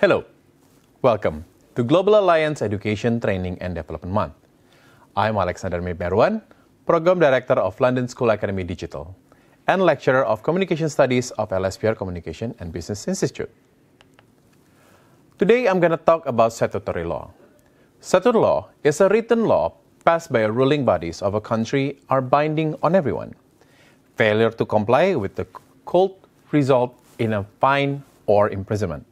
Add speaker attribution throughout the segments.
Speaker 1: Hello, welcome to Global Alliance Education, Training and Development Month. I'm Alexander Aruan, Program Director of London School Academy Digital and Lecturer of Communication Studies of LSPR Communication and Business Institute. Today I'm going to talk about statutory law. Statutory law is a written law passed by ruling bodies of a country are binding on everyone. Failure to comply with the could result in a fine or imprisonment.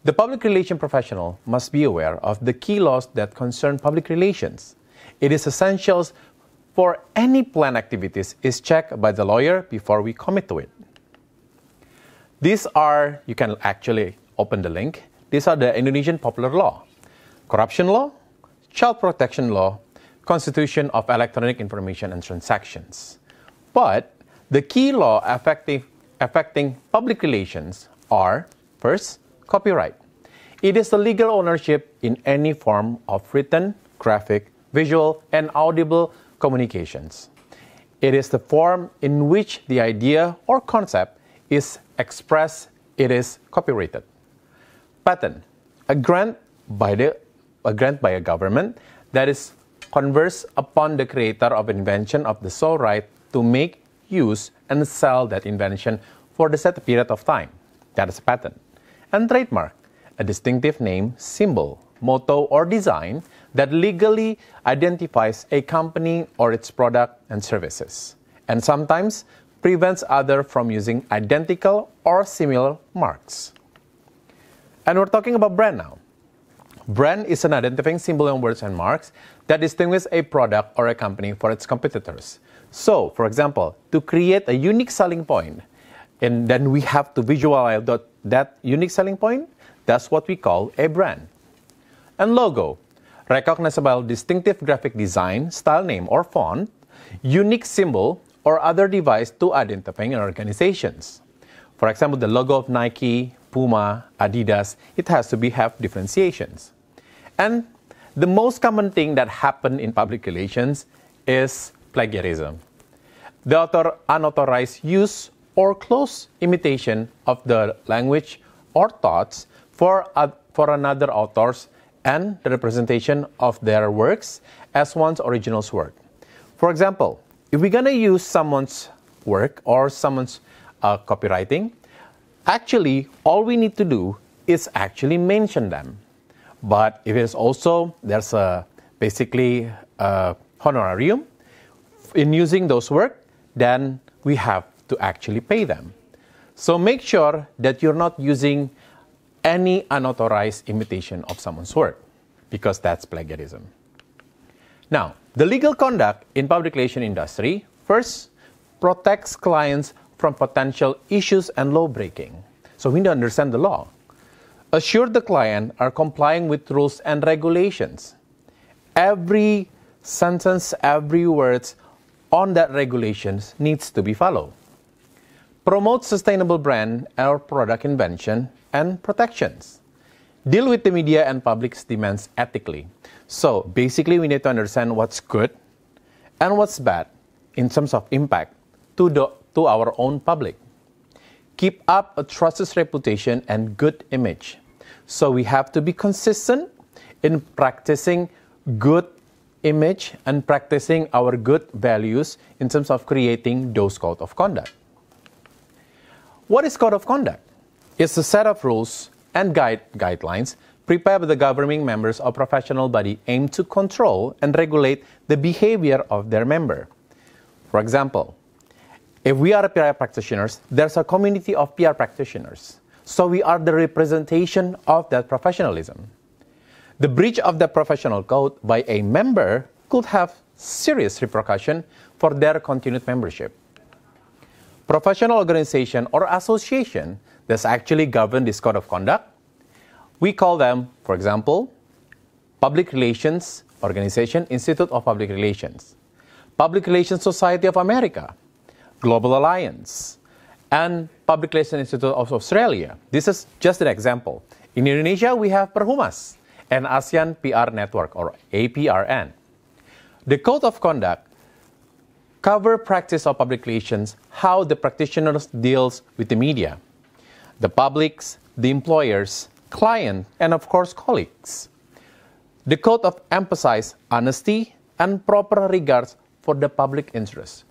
Speaker 1: The public relation professional must be aware of the key laws that concern public relations. It is essential for any planned activities is checked by the lawyer before we commit to it. These are, you can actually open the link, these are the Indonesian popular law, corruption law, child protection law, Constitution of Electronic Information and Transactions. But the key law affecting public relations are, first, copyright. It is the legal ownership in any form of written, graphic, visual, and audible communications. It is the form in which the idea or concept is expressed. It is copyrighted. Patent, a grant by a government that is confers upon the creator of an invention of the sole right to make, use, and sell that invention for the set period of time. That is a patent. And trademark, a distinctive name, symbol, motto, or design that legally identifies a company or its product and services, and sometimes prevents others from using identical or similar marks. And we're talking about brand now. Brand is an identifying symbol and words and marks that distinguish a product or a company from its competitors. So, for example, to create a unique selling point, and then we have to visualize that unique selling point, that's what we call a brand. And logo, recognizable distinctive graphic design, style name or font, unique symbol, or other device to identifying organizations. For example, the logo of Nike, Puma, Adidas, it has to have differentiations. And the most common thing that happen in public relations is plagiarism. The unauthorized use or close imitation of the language or thoughts for another authors and the representation of their works as one's original work. For example, if we're going to use someone's work or someone's copywriting, actually, all we need to do is actually mention them. But if it's also, there's basically a honorarium in using those work, then we have to actually pay them. So make sure that you're not using any unauthorized imitation of someone's work, because that's plagiarism. Now, the legal conduct in public relation industry, first, protects clients from potential issues and law breaking. So we need to understand the law. Assure the client are complying with rules and regulations. Every sentence, every word on that regulations needs to be followed. Promote sustainable brand or product invention and protections. Deal with the media and public's demands ethically. So basically we need to understand what's good and what's bad in terms of impact to our own public. Keep up a trusted reputation and good image. So we have to be consistent in practicing good image and practicing our good values in terms of creating those code of conduct. What is code of conduct? It's a set of rules and guidelines prepared by the governing members of professional body aimed to control and regulate the behavior of their member. For example, if we are PR practitioners, there's a community of PR practitioners. So we are the representation of that professionalism. The breach of the professional code by a member could have serious repercussions for their continued membership. Professional organization or association that's actually govern this code of conduct, we call them, for example, Public Relations Organization, Institute of Public Relations, Public Relations Society of America, Global Alliance, and Public Relations Institute of Australia. This is just an example. In Indonesia, we have Perhumas and ASEAN PR Network, or APRN. The Code of Conduct cover practice of public relations, how the practitioners deals with the media, the publics, the employers, client, and of course, colleagues. The code of emphasizes honesty and proper regards for the public interest,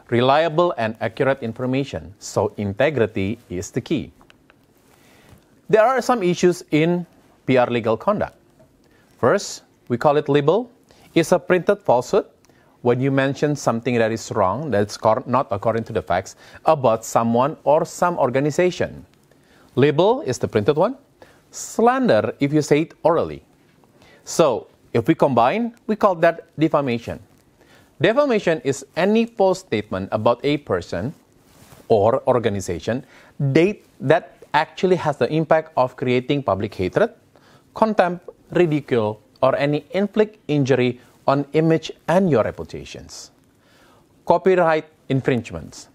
Speaker 1: reliable and accurate information, so integrity is the key. There are some issues in PR legal conduct. First, we call it libel. It's a printed falsehood when you mention something that is wrong, that's not according to the facts, about someone or some organization. Libel is the printed one. Slander if you say it orally. So, if we combine, we call that defamation. Defamation is any false statement about a person or organization that actually has the impact of creating public hatred, contempt, ridicule, or any inflict injury on image and your reputations. Copyright infringements.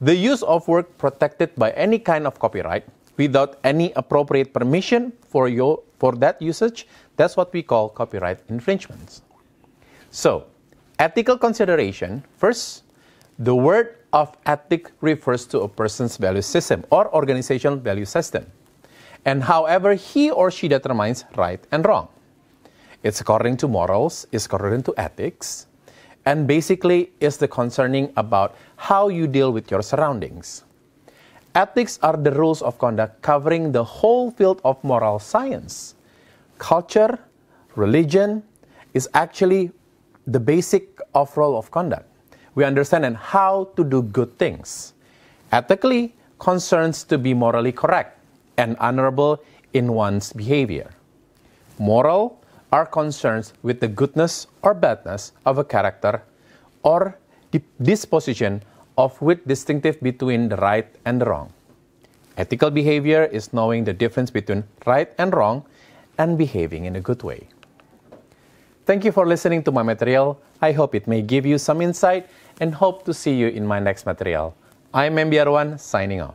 Speaker 1: The use of work protected by any kind of copyright without any appropriate permission for that usage, that's what we call copyright infringements. So, ethical consideration. First, the word of ethic refers to a person's value system or organizational value system, and however he or she determines right and wrong. It's according to morals, it's according to ethics, and basically is the concerning about how you deal with your surroundings. Ethics are the rules of conduct covering the whole field of moral science. Culture, religion is actually the basic of rule of conduct. We understand and how to do good things. Ethically concerns to be morally correct and honorable in one's behavior. Moral are concerns with the goodness or badness of a character or the disposition of which distinctive between the right and the wrong. Ethical behavior is knowing the difference between right and wrong and behaving in a good way. Thank you for listening to my material. I hope it may give you some insight and hope to see you in my next material. I'm M.Si Aruan, signing off.